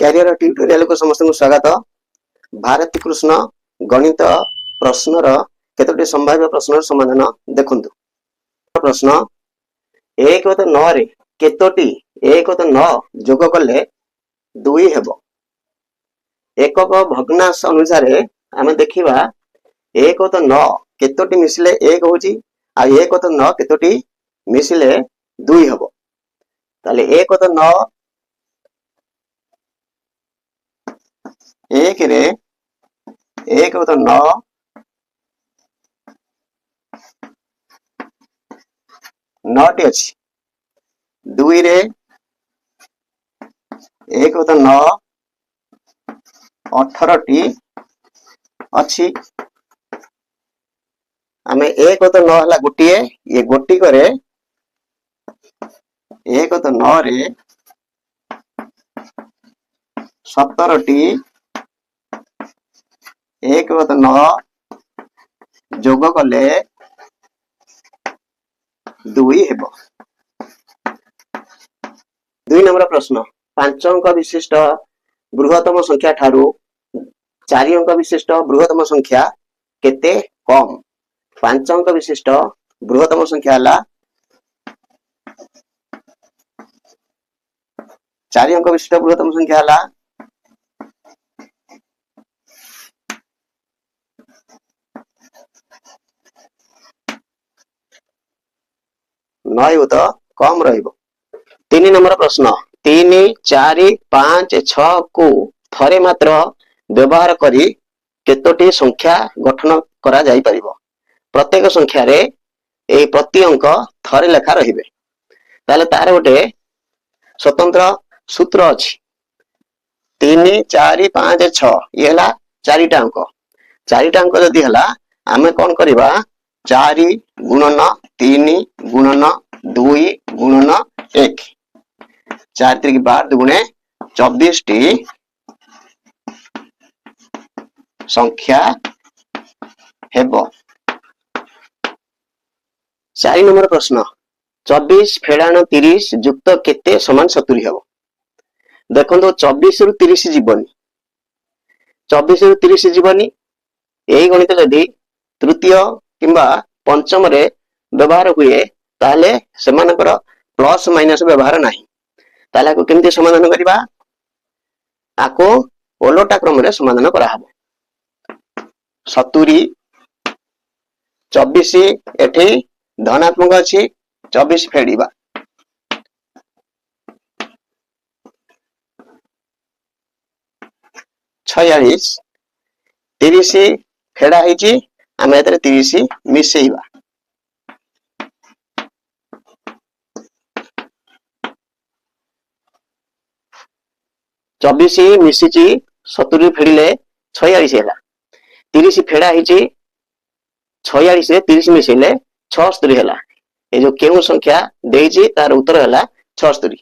Career ଟ୍ୟୁଟୋରିଆଲକୁ ସମସ୍ତଙ୍କୁ ସ୍ୱାଗତ। ଭାରତୀ କୃଷ୍ଣ ଗଣିତ ପ୍ରଶ୍ନର କେତୋଟି ସମ୍ଭାବ୍ୟ ପ୍ରଶ୍ନର ସମାଧାନ ଦେଖନ୍ତୁ। ପ୍ରଶ୍ନ 1+9 ରେ କେତୋଟି 1+9 ଯୋଗ କଲେ 2 ହେବ? ଏକକ ଭଗ୍ନାଂଶ ଅନୁସାରେ ଆମେ ଦେଖିବା 1+9 କେତୋଟି ମିଶିଲେ 1 ହେଉଛି ଆଉ 1+9 କେତୋଟି ମିଶିଲେ 2 ହେବ। ତାହେଲେ 1+9 1 रे 1+9 9ଟି ଅଛି। 2 रे 1+9 18ଟି ଅଛି। आमे 1+9 ହେଲା गोटे ये गोटी करे 1+9 रे 17टी 1+9 जोग कले 2 हेबो। 2 नंबर प्रश्न 5 अंक विशिष्ट बृहत्तम संख्या ठारू 4 अंक विशिष्ट बृहत्तम संख्या केते कम? 5 अंक विशिष्ट बृहत्तम संख्या हला 4 अंक विशिष्ट बृहत्तम संख्या हला 9 तो कम रहिबो। 3 नंबर प्रश्न 3 4 5 6 को थरे मात्र व्यवहार करी केतोटी संख्या गठन करा जाई परिबो? प्रत्येक संख्या रे ए प्रति अंक थरे लेखा रहिबे। ताले तार गोटे स्वतंत्र सूत्र अछि। 3 4 5 6 ये हला 4टा अंक। 4टा अंक जदी हला आमे कोन करिबा 4 गुणन 3 गुणन 2 गुणन 1 4 3 12 दुगुणे 24 टी संख्या हेबो। 4 नंबर प्रश्न 24 फेड़ाण 30 युक्त केते समान 70 हेबो? देखो 24 रु 30 जीवनी 24 रु 30 जीवनी यही गणित जदि तृतीय किंबा पंचम रे व्यवहार हुए ताले सेमानकर प्लस माइनस व्यवहार नहीं। ताले को केमती समाधान करिबा? आको ओलोटा क्रम रे समाधान करा हबो। 70 24 एठी धनात्मक अछि 24 फेड़ीबा 46 30 फेड़ा हिची आमे एतरे 30 मिसेइबा 24 मिसिची 70 फेड़िले 46 हैला 30 फेड़ा हिची 46 रे 30 मिसेले 76 हैला। ए जो केउ संख्या देइची तार उत्तर हैला 76।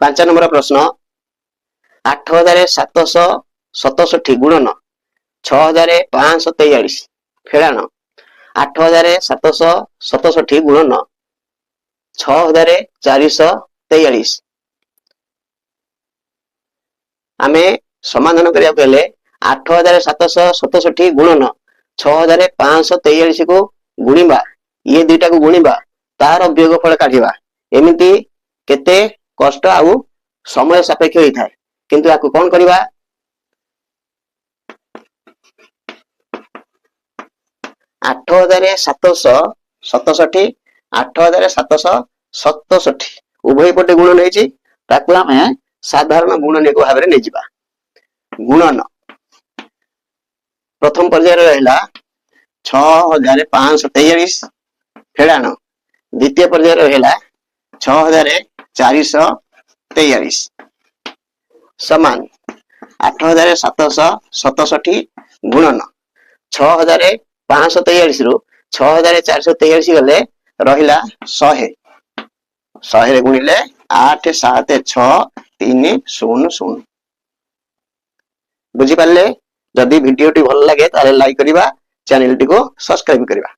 5 नंबर प्रश्न 8767 गुणन 6543 फेड़ाण 8767 गुणन 6443 आमे समाधान करिया पहले 8767 गुणन 6543 को गुणिबा ये दुईटा को गुणिबा तार वियोगफल काढिबा एमिति केते कष्ट आउ समय सापेक्ष होई थाए। किंतु आकु कोन करिबा 8767 8767 उभय पटे गुणन हेची ताकु आमे साधारण गुणनीयक भाव रे नै जिबा। गुणन प्रथम पर्याय रहला 6543 फेड़ाण द्वितीय पर्याय रहला 6443 समान 8767 गुणन 6543 रु 6443 गले रहिला 100 रे गुणिले 8 7 6 3 0 0। बुझी पाले? जदि वीडियो टी भल लगे ताले लाइक करिबा, चैनल टी को सब्सक्राइब करिबा।